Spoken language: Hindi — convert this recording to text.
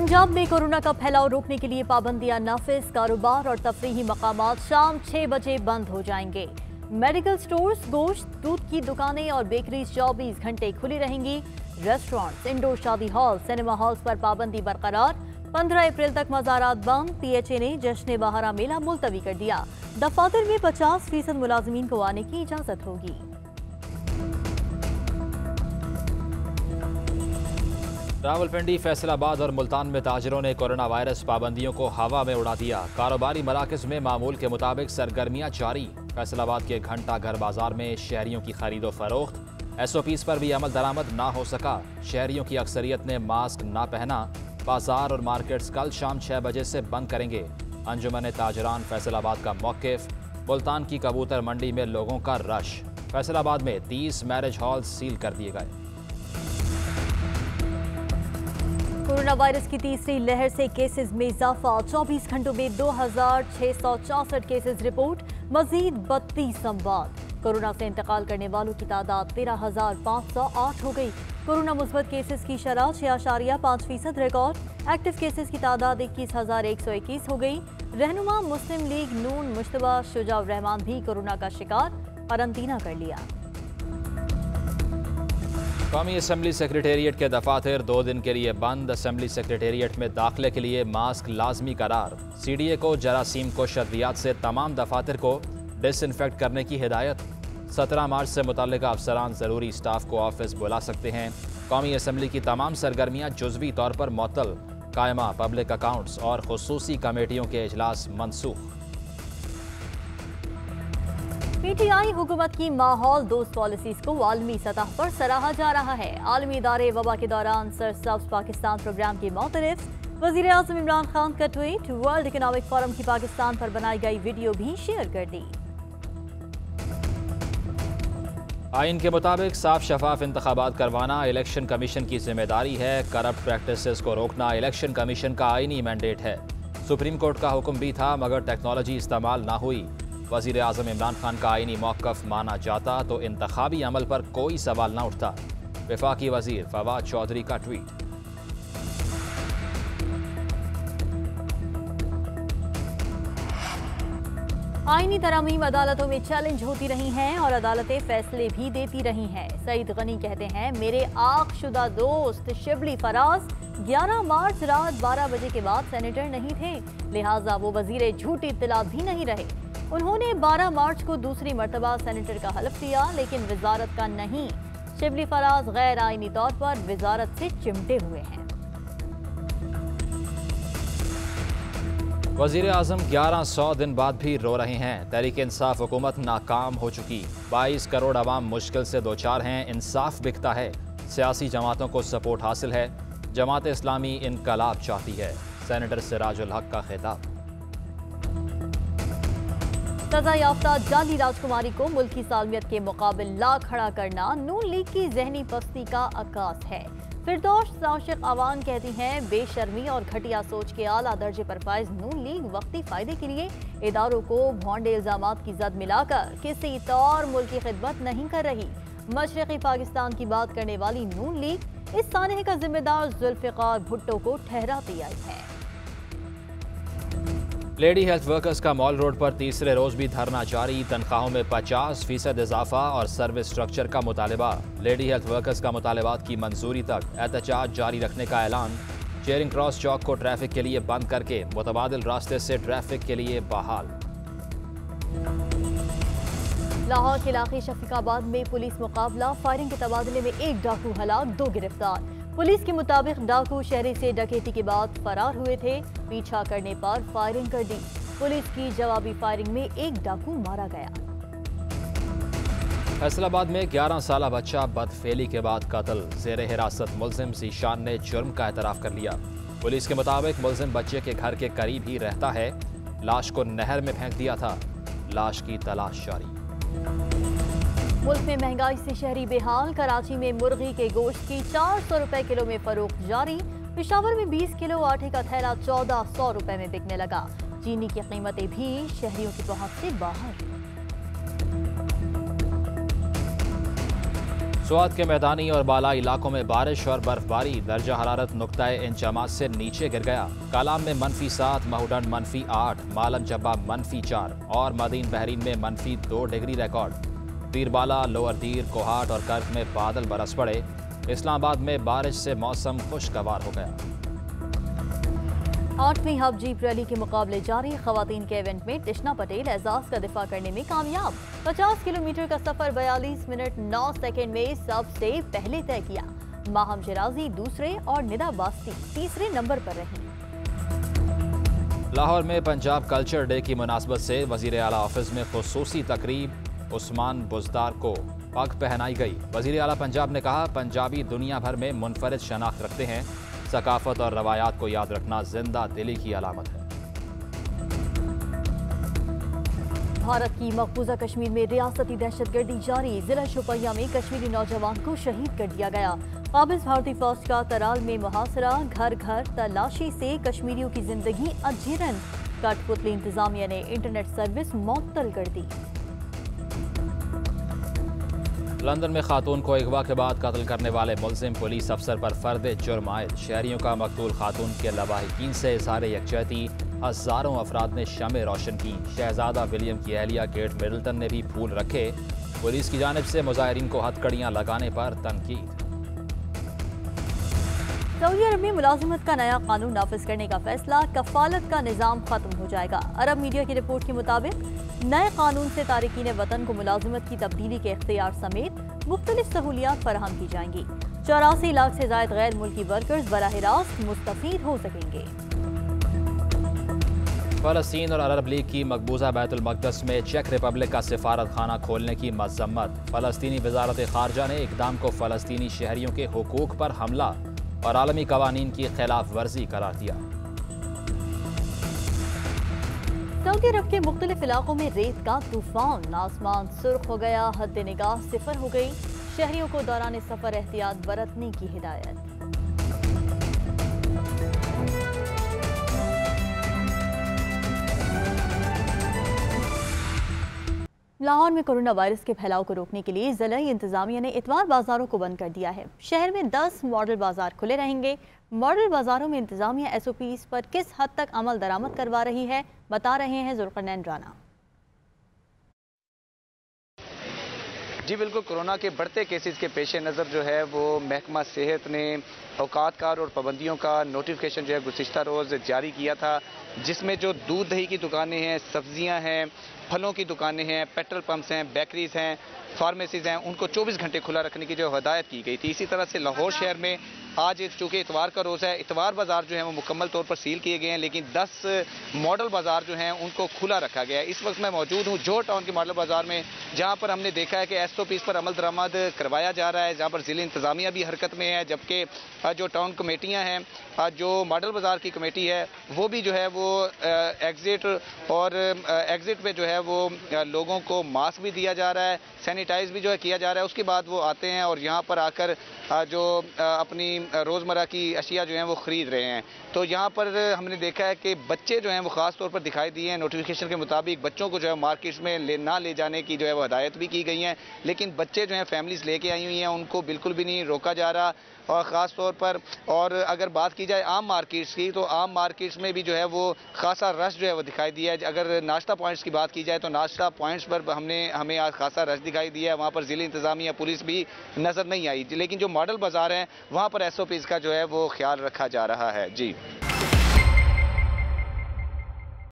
पंजाब में कोरोना का फैलाव रोकने के लिए पाबंदियां नाफिज। कारोबार और तफरीही मकामात शाम 6 बजे बंद हो जाएंगे। मेडिकल स्टोर्स, गोश्त, दूध की दुकानें और बेकरीज 24 घंटे खुली रहेंगी। रेस्टोरेंट्स, इंडोर शादी हॉल, सिनेमा हॉल्स पर पाबंदी बरकरार। 15 अप्रैल तक मज़ारात बंद। पीएचए ने जश्न बहारा मेला मुलतवी कर दिया। दफातर में 50% मुलाजमीन को आने की इजाजत होगी। रावलपिंडी, फैसलाबाद और मुल्तान में ताजरों ने कोरोना वायरस पाबंदियों को हवा में उड़ा दिया। कारोबारी मराकज में मामूल के मुताबिक सरगर्मियां जारी। फैसलाबाद के घंटा घर बाजार में शहरियों की खरीदो फरोख्त। SOPs पर भी अमल दरामद ना हो सका। शहरियों की अक्सरियत ने मास्क ना पहना। बाजार और मार्केट्स कल शाम 6 बजे से बंद करेंगे। अंजुमन ताजरान फैसलाबाद का मौक़िफ़। मुल्तान की कबूतर मंडी में लोगों का रश। फैसलाबाद में 30 मैरिज हॉल सील कर दिए गए। कोरोना वायरस की तीसरी लहर से केसेस में इजाफा। 24 घंटों में 2664 केसेस रिपोर्ट। मजीद 32 अमवात। कोरोना से इंतकाल करने वालों की तादाद 13,508 हो गई। कोरोना मुस्बत केसेस की शरह 6.5% रिकॉर्ड। एक्टिव केसेस की तादाद 21,121 हो गई। रहनुमा मुस्लिम लीग नून मुश्तबा शुजाउर रहमान भी कोरोना का शिकार, क्वारंटीना कर लिया। कौमी असम्बली सेक्रेटेरिएट के दफातर 2 दिन के लिए बंद। असम्बली सेक्रेटेरिएट में दाखिले के लिए मास्क लाजमी करार। CDA को जरासीम को शर्तियात से तमाम दफातर को डिसइंफेक्ट करने की हिदायत। 17 मार्च से मुतल्लिका अफसरान ज़रूरी स्टाफ को ऑफिस बुला सकते हैं। कौमी असम्बली की तमाम सरगर्मियाँ जुज़वी तौर पर मुअत्तल। कायमा पब्लिक अकाउंट्स और खुसूसी कमेटियों के इजलास मनसूख। PTI हुकूमत की माहौल दोस्त पॉलिसीज को आलमी सतह पर सराहा जा रहा है। आलमी इदारे वबा के दौरान सर्व पाकिस्तान प्रोग्राम की मौतरफ। वज़ीर आज़म इमरान खान का ट्वीट। वर्ल्ड इकनॉमिक फोरम की पाकिस्तान पर बनाई गई वीडियो भी शेयर कर दी। आइन के मुताबिक साफ शफाफ इंतखाबात करवाना इलेक्शन कमीशन की जिम्मेदारी है। करप्ट प्रैक्टिसेस को रोकना इलेक्शन कमीशन का आइनी मैंडेट है। सुप्रीम कोर्ट का हुक्म भी था मगर टेक्नोलॉजी इस्तेमाल ना हुई। वज़ीर आज़म इमरान खान का आइनी मौक़िफ़ माना जाता तो इंतखाबी अमल पर कोई सवाल न उठता। वफाकी वज़ीर फवाद चौधरी का ट्वीट। आईनी तरामीम अदालतों में चैलेंज होती रही हैं और अदालतें फैसले भी देती रही हैं। सईद गनी कहते हैं, मेरे आखशुदा दोस्त शिबली फराज 11 मार्च रात 12 बजे के बाद सेनेटर नहीं थे, लिहाजा वो वज़ीर झूठी इत्तला भी नहीं रहे। उन्होंने 12 मार्च को दूसरी मर्तबा सेनेटर का हलफ लिया लेकिन वजारत का नहीं। शिबली फराज गैर आईनी तौर पर वजारत से चिमटे हुए हैं। वज़ीर आज़म 1100 दिन बाद भी रो रहे हैं। तहरीक इंसाफ हुकूमत नाकाम हो चुकी। 22 करोड़ अवाम मुश्किल से दो चार हैं। इंसाफ बिकता है। सियासी जमातों को सपोर्ट हासिल है। जमात इस्लामी इनकलाब चाहती है। सेनेटर सिराजुल हक का खिताब। सजा याफ्ता जाली राजकुमारी को मुल्क की सालमियत के मुकाबिल ला खड़ा करना नून लीग की जहनी पस्ती का अक्कास है। फिरदौस आशिक अवान कहती हैं, बेशर्मी और घटिया सोच के आला दर्जे पर फाइज नून लीग वक्ती फायदे के लिए इदारों को भोंडे इल्जामात की जद मिलाकर किसी तौर मुल्क की खिदमत नहीं कर रही। मशरक़ी पाकिस्तान की बात करने वाली नून लीग इस सानहे का जिम्मेदार जुल्फ़िकार भुट्टो को ठहराती आई है। लेडी हेल्थ वर्कर्स का मॉल रोड पर तीसरे रोज भी धरना जारी। तनख्वाहों में 50% इजाफा और सर्विस स्ट्रक्चर का मुतालबा। लेडी हेल्थ वर्कर्स का मुतालबात की मंजूरी तक एहतजाज जारी रखने का ऐलान। चेयरिंग क्रॉस चौक को ट्रैफिक के लिए बंद करके मुतबादिल रास्ते से ट्रैफिक के लिए बहाल। लाहौर के इलाके शफीकाबाद में पुलिस मुकाबला। फायरिंग के तबादले में 1 डाकू हलाक, 2 गिरफ्तार। पुलिस के मुताबिक डाकू शहरी से डकैती के बाद फरार हुए थे। पीछा करने पर फायरिंग कर दी। पुलिस की जवाबी फायरिंग में 1 डाकू मारा गया। फैसलाबाद में 11 साला बच्चा बदफेली के बाद कत्ल। ज़ेरे हिरासत मुलजिम ज़ीशान ने जुर्म का एतराफ़ कर लिया। पुलिस के मुताबिक मुलजिम बच्चे के घर के करीब ही रहता है। लाश को नहर में फेंक दिया था। लाश की तलाश जारी। मुल्क में महंगाई से शहरी बेहाल। कराची में मुर्गी के गोश्त की 400 रुपए किलो में फरोख्त जारी। पेशावर में 20 किलो आटे का थैला 1400 रुपए में बिकने लगा। चीनी की कीमतें भी शहरियों की पहुंच से बाहर। स्वात के मैदानी और बालाई इलाकों में बारिश और बर्फबारी। दर्जा हरारत नुक्ताए इंचमात से नीचे गिर गया। कालाम में -7, महूडंड -8, मालम जब्बा -4 और मदीन बहरीन में -2 डिग्री रिकॉर्ड। पीरबाला, लोअर दीर, कोहाट और कर्क में बादल बरस पड़े। इस्लामाबाद में बारिश से मौसम खुशगवार हो गया। 8वीं हब जीप रैली के मुकाबले जारी। खवातीन के इवेंट में तिशना पटेल एजाज का दिफा करने में कामयाब। 50 किलोमीटर का सफर 42 मिनट 9 सेकंड में सबसे पहले तय किया। माहम शिराजी दूसरे और निदा बास्ती तीसरे नंबर पर रही। लाहौर में पंजाब कल्चर डे की मुनासबत से वजीर आला ऑफिस में खुसूसी तकरीब। उस्मान बुजदार को पग पहनाई गई। वजीर आला पंजाब ने कहा, पंजाबी दुनिया भर में मुनफरिद शनाख्त रखते हैं। सकाफत और रवायात को याद रखना जिंदा दिली की अलामत है। भारत की मकबूजा कश्मीर में रियासती दहशतगर्दी जारी। जिला शोपियां में कश्मीरी नौजवान को शहीद कर दिया गया। काबिज भारतीय फौज का तराल में मुहासरा। घर घर तलाशी से कश्मीरियों की जिंदगी अजीरन। कठपुतली इंतजामिया ने इंटरनेट सर्विस मुअत्तल कर दी। लंदन में खातून को अगवा के बाद कत्ल करने वाले मुलजिम पुलिस अफसर पर फर्द जुर्म आयद। शहरियों का मकतूल खातून के लवाहिकीन से इज़हार यकजहती। हज़ारों अफराद ने शमें रोशन की। शहजादा विलियम की अहलिया केट मिडल्टन ने भी फूल रखे। पुलिस की जानिब से मुजाहिरीन को हथकड़ियाँ लगाने पर तनकीद। सऊदी अरब में मुलाजिमत का नया कानून नाफिज करने का फैसला। कफालत का निज़ाम खत्म हो जाएगा। अरब मीडिया की रिपोर्ट के मुताबिक नए कानून से तारिकीन वतन को मुलाजिमत की तब्दीली के इख्तियार समेत मुख्तलिफ सहूलियात फराहम की जाएंगी। 84 लाख से ज़ायद गैर मुल्की वर्कर्स बराह रास्त मुस्तफीद हो सकेंगे। फ़लस्तीन और अरब लीग की मकबूजा बैतुल मक़दस में चेक रिपब्लिक का सिफारत खाना खोलने की मज़म्मत। फ़लस्तीनी वज़ारत ख़ारजा ने इक़दाम को फ़लस्तीनी शहरियों के हुकूक पर हमला और आलमी कवानीन की खिलाफ वर्जी करार दिया। सऊदी अरब के मुख्तलिफ इलाकों में रेत का तूफान। आसमान सुर्ख हो गया। हद निगाह सिफर हो गई। शहरियों को दौरान सफर एहतियात बरतने की हिदायत। लाहौर में कोरोना वायरस के फैलाव को रोकने के लिए ज़िला इंतजामिया ने इतवार बाजारों को बंद कर दिया है। शहर में 10 मॉडल बाजार खुले रहेंगे। मॉडल बाजारों में इंतजामिया SOPs पर किस हद तक अमल दरामद करवा रही है, बता रहे हैं जुल्करनैन राना। जी बिल्कुल, कोरोना के बढ़ते केसेस के पेश नज़र जो है वो महकमा सेहत ने औकात कार और पाबंदियों का नोटिफिकेशन जो है गुज़िश्ता रोज़ जारी किया था, जिसमें जो दूध दही की दुकानें हैं, सब्जियां हैं, फलों की दुकानें हैं, पेट्रोल पंप्स हैं, बेकरीज हैं, फार्मेसीज हैं, उनको 24 घंटे खुला रखने की जो हदायत की गई थी। इसी तरह से लाहौर शहर में आज चूँकि इतवार का रोज़ है, इतवार बाज़ार जो है वो मुकम्मल तौर पर सील किए गए हैं, लेकिन 10 मॉडल बाज़ार जो हैं उनको खुला रखा गया है। इस वक्त मैं मौजूद हूँ जोहर टाउन के मॉडल बाज़ार में, जहाँ पर हमने देखा है कि SOPs पर अमल दरामद करवाया जा रहा है, जहाँ पर ज़िला इंतज़ामिया भी हरकत में है, जबकि जो टाउन कमेटियाँ हैं, जो मॉडल बाज़ार की कमेटी है वो भी जो है वो एग्ज़िट पे जो है वो लोगों को मास्क भी दिया जा रहा है, सैनिटाइज भी जो है किया जा रहा है। उसके बाद वो आते हैं और यहाँ पर आकर जो अपनी रोज़मर्रा की अशिया जो हैं वो ख़रीद रहे हैं। तो यहाँ पर हमने देखा है कि बच्चे जो हैं वो ख़ास तौर पर दिखाई दिए हैं। नोटिफिकेशन के मुताबिक बच्चों को जो है मार्केट्स में ना ले जाने की जो है वो हदायत भी की गई हैं, लेकिन बच्चे जो हैं फैमिलीज़ लेके आई हुई हैं, उनको बिल्कुल भी नहीं रोका जा रहा। और ख़ास तौर पर और अगर बात की जाए आम मार्केट्स की, तो आम मार्केट्स में भी जो है वो खासा रश जो है वो दिखाई दिया है। अगर नाश्ता पॉइंट्स की बात की जाए तो नाश्ता पॉइंट्स पर हमें आज खासा रश दिखाई दिया है। वहाँ पर ज़िला इंतज़ामिया पुलिस भी नज़र नहीं आई, लेकिन जो मॉडल बाज़ार हैं वहाँ पर SOPs का जो है वो ख्याल रखा जा रहा है। जी।